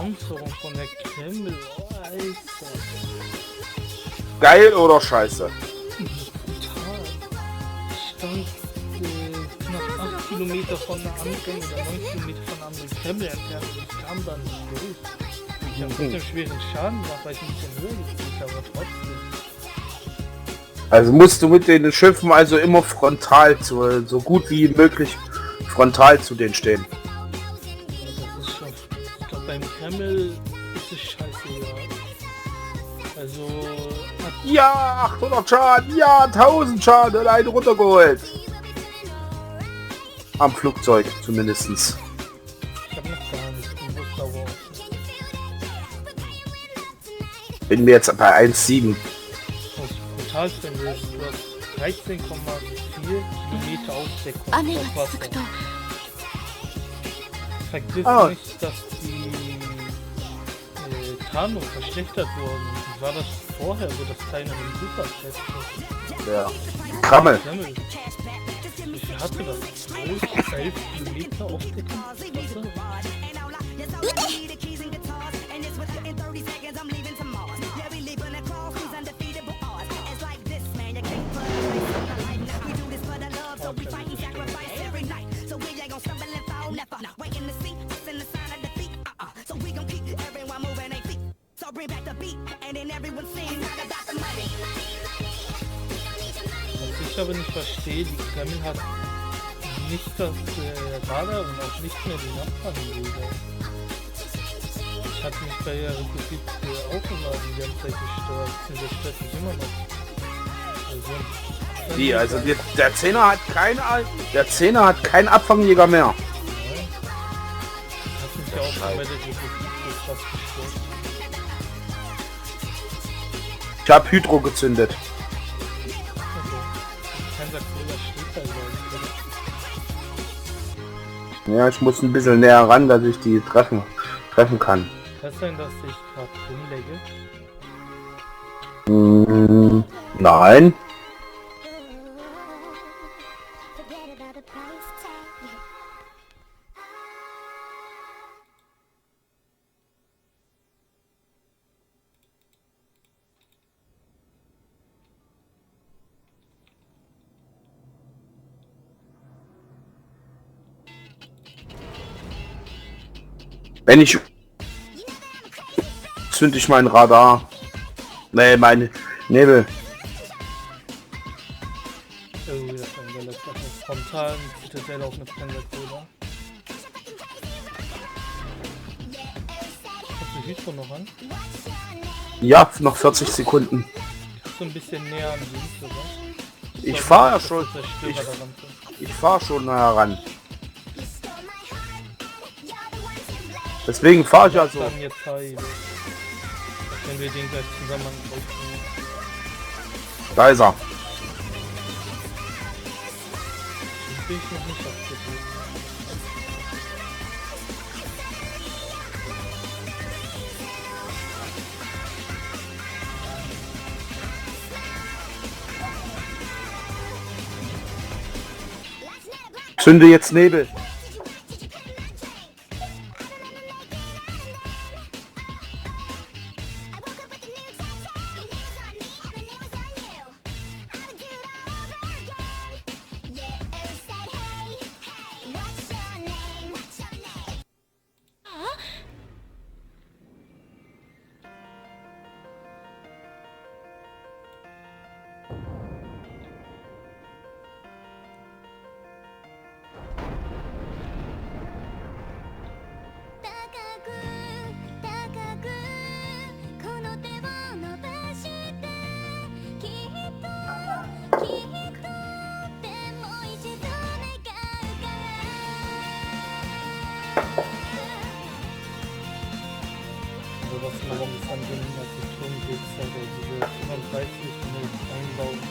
Panzerung von der Kreml. Oh, Alter. Geil oder scheiße? Total. Stand knapp 8 Kilometer von der anderen oder 9 Kilometer von der anderen Kreml entfernt. Ich kam da nicht durch. Ich habe trotzdem schweren Schaden gemacht, weil ich ein bisschen höher gespielt habe, aber trotzdem. Also musst du mit den Schiffen also immer frontal so gut wie möglich frontal zu denen stehen. Ja, das ist schon. Ich glaube, beim Kreml ist es scheißegal. Also. Ja, 800 Schaden, ja, 1000 Schaden und einen runtergeholt. Am Flugzeug zumindestens. Ich habe noch gar nicht gewusst, aber. Bin mir jetzt bei 1,7. Was brutal finde ist, du hast 13,4 Kilometer Aufdeckung雨がauf 続 Wasser. くと Vergiss Ah. nicht, dass die Tarnung verschlechtert worden ist. Wie war das vorher, wo das Teil noch im Superfest war? Ja. Krammel. Kreml. Wie viel hatte das? 12, 11 Kilometer Aufdeckung? Wasser? Was ich aber nicht verstehe, die Kreml hat nicht das Radar und auch nicht mehr den Abfangjäger. Ich hatte mich bei der Republik auch immer die ganze Zeit gestört. Das stört mich immer noch. Also, Die, also der 10er hat keinen Abfangjäger mehr. Hat mich ja auch schon bei der Republik so krass gestört. Ich habe Hydro gezündet. Also, kein Sakura steht da, glaube ich. Ja, ich muss ein bisschen näher ran, dass ich die treffen kann. Kann es sein, dass ich gerade rumlegge? Nein. Forget about the price tag. Wenn ich zünde ich mein Radar. Nee, meine Nebel. Oh, das war der letzte. Frontal Zitadelle auf eine Sakura. Hast du Hydro noch an? Ja, noch 40 Sekunden. Bist du ein bisschen näher am Dienst, oder? Ich fahre ja schon. Zerstörer Ich, daran sind. ich fahre schon näher ran. Deswegen fahre ich ja so. Dann jetzt Heil. Wenn wir den gleich zusammen angreifen. Da ist er. Bin ich noch nicht abgegeben. Zünde jetzt Nebel. Also was man momentan drin hat, die Turmblitzer oder diese 35 mit Einbau und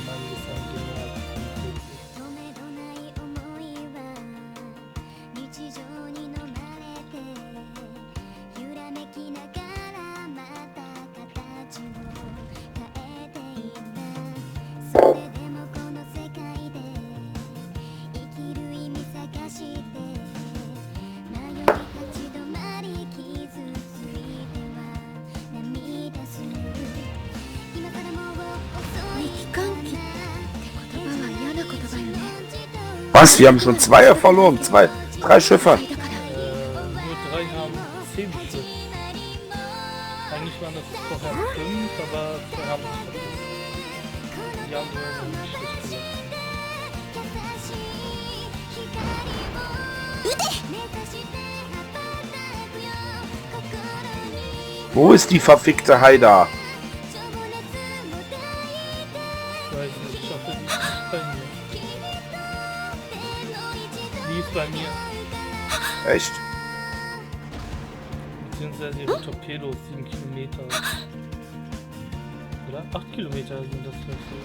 man ist ein General. 止めどない想いは日常に飲まれて揺らめきながらまた形を変えていったそれでもこの世界で生きる意味探して迷い立ち止まり気づ Was? Wir haben schon 2 verloren. 3 Schiffe. Nur 3 haben 10 Stück. Eigentlich waren das vorher 5, aber wir haben es vergessen. Die anderen sind nicht schlecht gemacht. Wo ist die verfickte Haida? Ich weiß nicht, ich hoffe, die ist bei mir. Die ist bei mir. Echt? Beziehungsweise ihre Torpedos 7 Kilometer. Oder? 8 Kilometer sind das vielleicht so.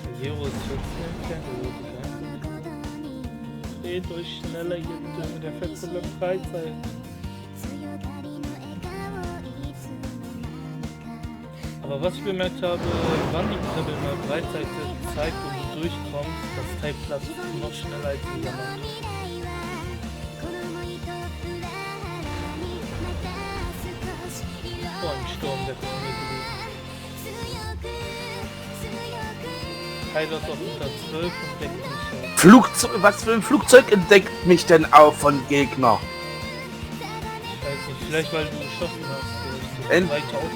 Der Zero ist 14 entfernt, der rote kein Problem. Dreht euch schneller hier bitte mit der festen Freizeit. Aber was ich bemerkt habe, wann die Treppe mal Breitseite zeigt und du durchkommst, das Teil platzt noch schneller als in der Nacht. Oh, ein Sturm, der kommt mir gelegen. Heiler ist auf unter 12 und deckt mich auf. Was für ein Flugzeug entdeckt mich denn auch von Gegner? Ich weiß nicht, vielleicht weil du geschossen hast.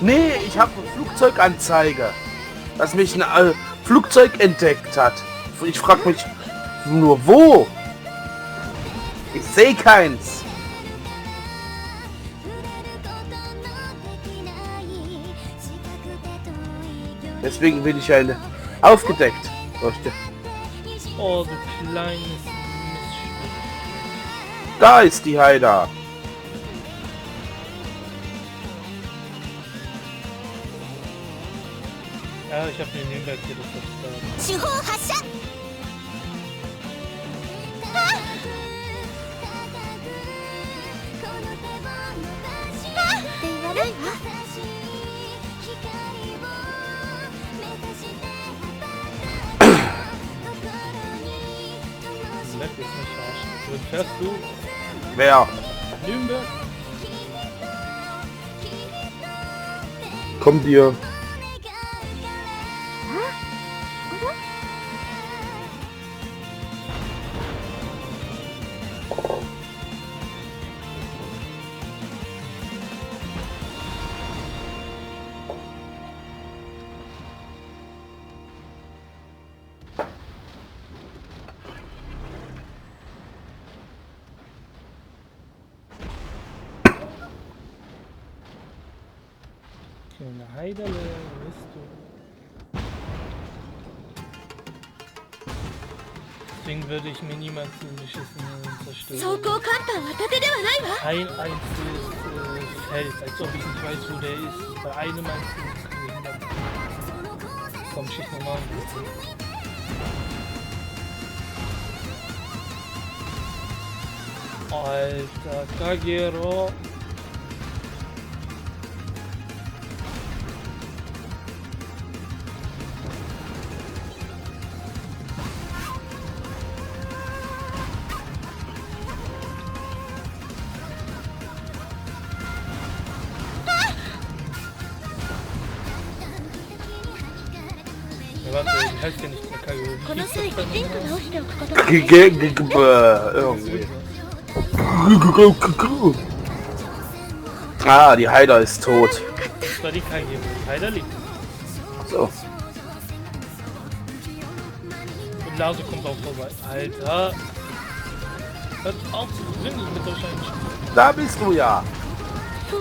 Nee, ich habe eine Flugzeuganzeige, dass mich ein Flugzeug entdeckt hat. Ich frage mich nur wo. Ich sehe keins. Deswegen bin ich eine aufgedeckt. Oh, du kleines Miststück. Da ist die Haida. Ja, ich habe den Nürnberg hier das da. 手法発射って言わないわ Nürnberg ist nicht verarschen. Wohin fährst du? Wer? Nürnberg? Kommt ihr? Kleine Heiderle, bist du. Deswegen würde ich mir niemals den beschissenen 装 zerstören. 甲甲板は盾ではないわ Ein einziges Feld, als ob ich nicht weiß, wo der ist. Bei einem einzigen Behindert. Komm, schieß nochmal. Alter, Kagero. Ja, warte, die heißt ja nicht mehr Kagero. この際きちんと直しておくこと Irgendwie. Ah, die Haida ist tot. Das war die Kagero. Die Heider liegt. So. Und Lase kommt auch vorbei. Alter. Hört auf zu gewinnen mit wahrscheinlich. Da bist du ja. そう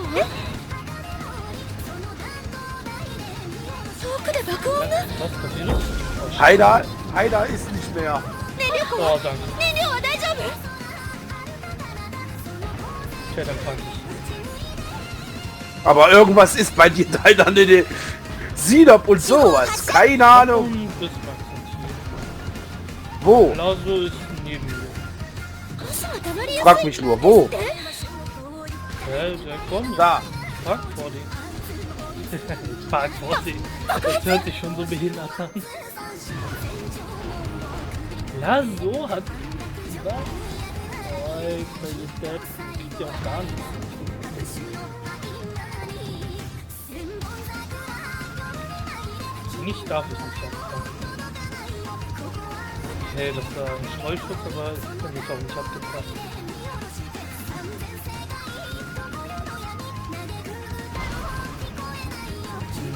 遠くで爆音が Was passiert? Oh, shit. Haida ist nicht mehr. 燃料庫 Oh, danke. 燃料は大丈夫 Okay, dann frag ich. Aber irgendwas ist bei dir Haida in den Sinop und sowas. Keine Ahnung. Und Bismarck sind hier. Wo? Genauso ist neben mir. 傘は溜まりやすい Frag mich nur, wo? Der kommt. Da. Park vor dem. Park vor dem. Das hört sich schon so behindert an. Lasso hat was? Alter, der geht ja auch gar nicht. Nicht darf ich nicht abfangen. Okay, das war ein Streuschutz, aber es ist nicht auch nicht abgepasst.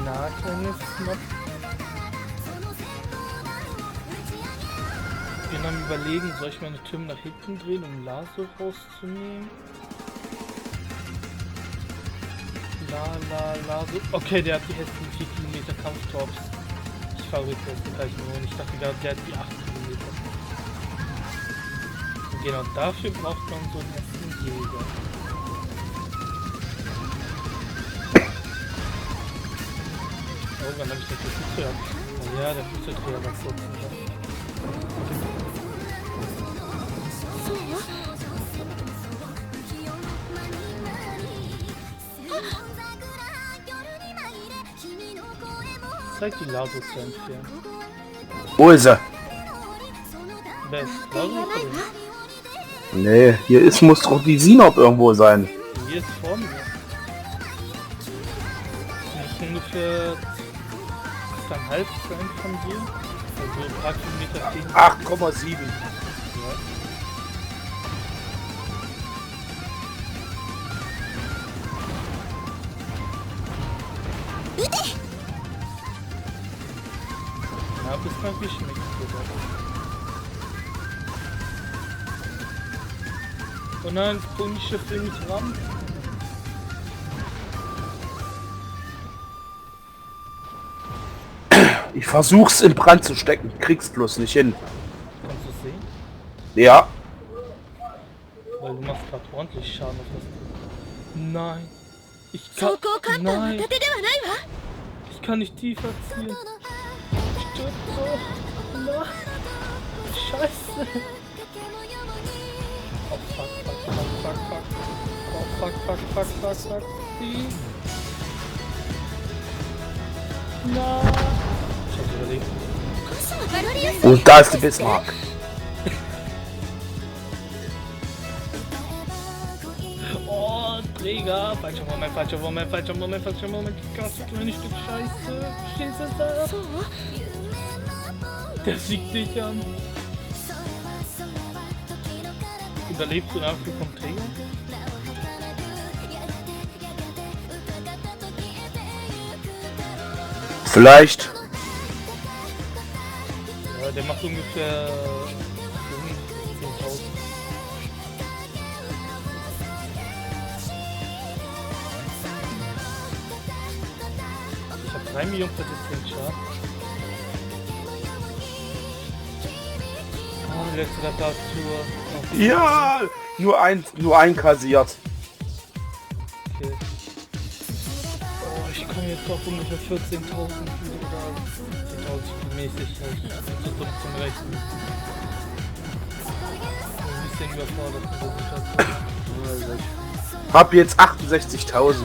Na, kleines Knopf. Ich bin am Überlegen, soll ich meine Türme nach hinten drehen, um Lasso rauszunehmen? So. Okay, der hat die hässlichen 4 Kilometer Kampftorps. Ich verrückt, das gleich nur. Ich dachte gerade, der hat die 8 Kilometer. Und genau dafür braucht man so einen ersten Jäger. Oh, wann habe ich das Flugzeug? Oh ja, der Flugzeugträger war kurz. Zeig die Laso zu entfernen. Wo ist er? Wer ist Laso? Nee, hier ist, muss doch die Sinop irgendwo sein. Hier ist vor mir. Das ist ungefähr 8,5 sein von dir. Also ein paar Kilometer gegen. 8,7. Ja. Ja, bis mal geschmeckt sogar. Oh nein, das Punische will mich ran. Ich versuch's in Brand zu stecken, krieg's bloß nicht hin. Kannst du sehen? Ja, Weil du machst gerade ordentlich Schaden auf das. Nein. Ich kann. Nein. Ich kann nicht tiefer ziehen. Stirb doch. Nein. Scheiße. Oh fuck, fuck, fuck, fuck, fuck. Oh fuck, fuck, fuck, fuck, fuck. Nein. Ich hab's überlegt. und da ist die Bismarck. Oh, Träger. Falscher Moment, falscher Moment, falscher Moment, falscher Moment. Ganz kleines Stück Scheiße. Stehst du da? Der fliegt dich an. Überlebst du den Abflug vom Träger? Vielleicht. Ja, der macht ungefähr 10.000. Ich hab 3 Millionen potenziellen Schaden. Oh, letzte Reparatur. Okay. Ja, nur ein kassiert. Okay. Oh, ich komme jetzt auf ungefähr 14.000 oder 10.000 mäßig. Zu dumm zum Rechnen. Ein bisschen überfordert mit der Situation. Hab jetzt 68.000.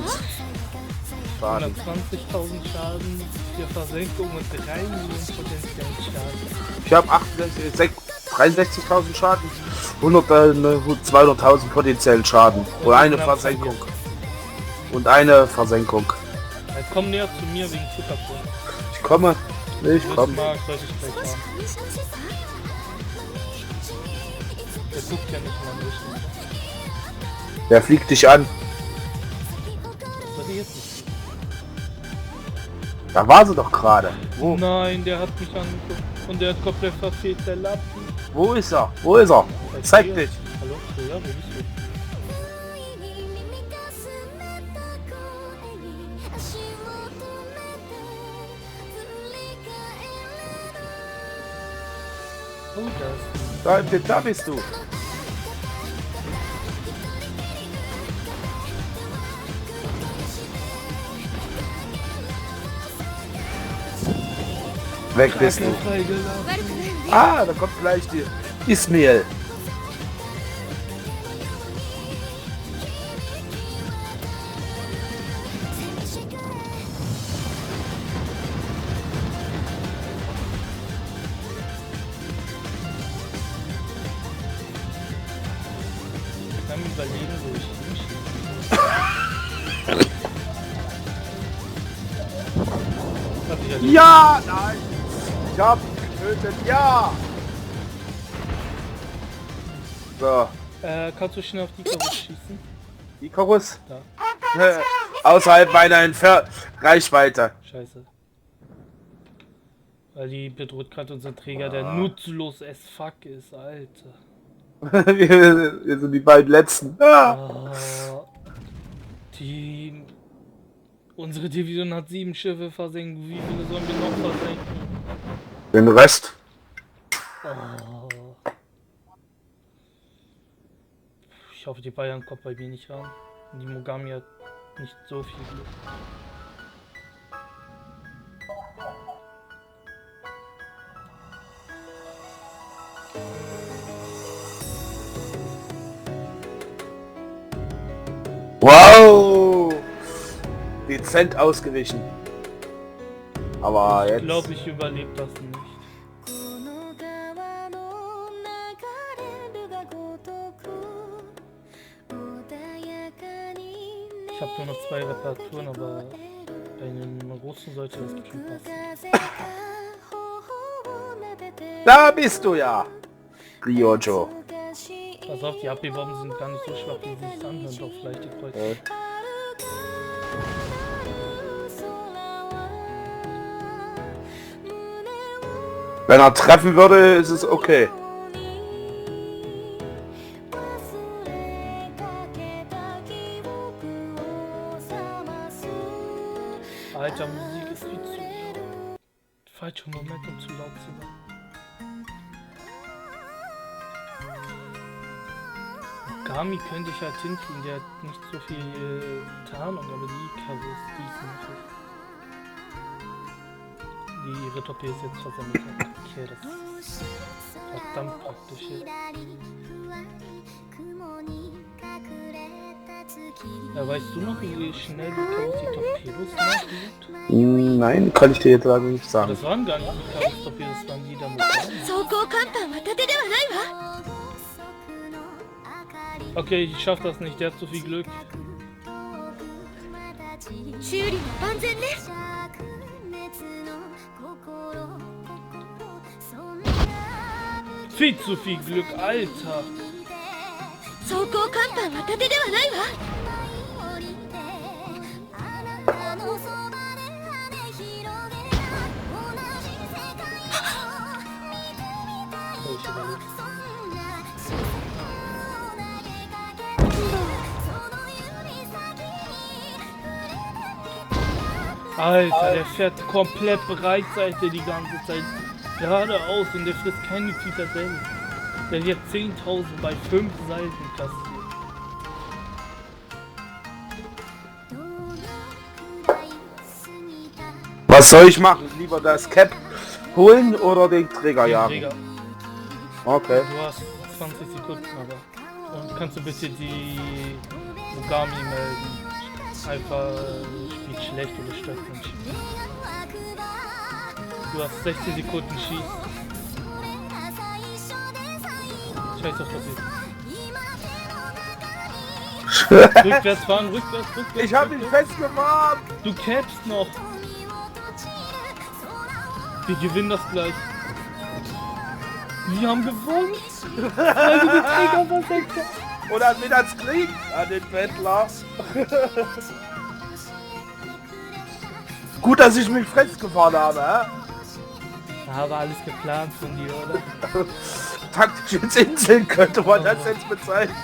Schaden. 120.000 Schaden, 4 Versenkungen und 3 Millionen potenziellen Schaden. Ich habe 63.000 Schaden, 200.000 potenziellen Schaden und eine Versenkung. Und eine Versenkung. Ja, komm näher zu mir wegen Futterpol. Ich komme. Ich komme. Mag, sollte ich gleich haben. Der guckt ja nicht mal durch. Der fliegt dich an. Das soll ich jetzt nicht. Da war sie doch gerade. Wo? Nein, der hat mich angeguckt. Und der hat komplett verfehlt, der Lappen. Wo ist er? Wo ist er? Zeig dich. Hallo? Ja, wo bist du? Oh, Da bist du. Weg bist du. Ah, da kommt gleich die Ismail. Ich kann mir überlegen, wo ich hinschieße. Ja, nein. Ich hab ihn getötet. Ja. So, Kannst du schnell auf die Icarus schießen? Icarus. Da. Außerhalb meiner Reichweite. Scheiße. Weil die bedroht gerade unseren Träger, der nutzlos as fuck ist, Alter. Wir sind die beiden Letzten. Ah. Unsere Division hat 7 Schiffe versenkt. Wie viele sollen wir noch versenken? Den Rest. Oh. Ich hoffe, die Bayern kommt bei mir nicht ran. Die Mogami hat nicht so viel Glück. Wow! Dezent ausgewichen. Aber Ich jetzt... glaube, ich überlebe das nicht. この川の流れるがごとく穏やかに Ich habe nur noch 2 Reparaturen, aber bei einem Russen sollte das bestimmt passen. 風が頬を撫でて Da bist du ja! Ryojo. 難しい Pass auf, die AP-Bomben sind gar nicht so schwach, wie sie sich anhören, doch vielleicht die Kreuzer. Wenn er treffen würde, ist es okay. Alter, Musik ist viel zu laut. Falscher Moment, um zu laut zu sein. Mogami könnte ich halt hinkriegen, der hat nicht so viel Tarnung, aber die Icarus, die ist nicht. Die ihre Torpedos jetzt versammelt hat. Okay, das ist verdammt praktisch jetzt. Ja, weißt du noch, wie schnell die Icarus die Torpedos nachgeübt? Nein, kann ich dir jetzt leider nicht sagen. Das waren gar nicht Icarus Torpedos, das waren die da Mogami. 装甲甲板は盾ではないわ Okay, ich schaff das nicht, der hat zu viel Glück. 修理の万全ね Viel zu viel Glück, Alter. 装甲甲板は盾ではないわ Oh, ich überlebe. Alter, der fährt komplett Breitseite die ganze Zeit geradeaus und der frisst keine Zitadelle. Der hat jetzt 10.000 bei 5 Seiten kassiert. Was soll ich machen? Lieber das Cap holen oder den Träger jagen? Träger, Okay. du hast 20 Sekunden aber. Und kannst du bitte die Mogami melden? Einfach spielt schlecht oder stört mich. Du hast 16 Sekunden schießen. Scheiß auf das hier. Rückwärts fahren, rückwärts. Ich hab ihn festgefahren! Du cappst noch. Wir gewinnen das gleich. Wir haben gewonnen. Weil du die Träger versenkt hast. Und an wen hat's kriegt? An den Bettler. Gut, dass ich mich festgefahren habe, hä? Ja, war alles geplant von dir, oder? Taktisch ins Inseln könnte man das jetzt bezeichnen.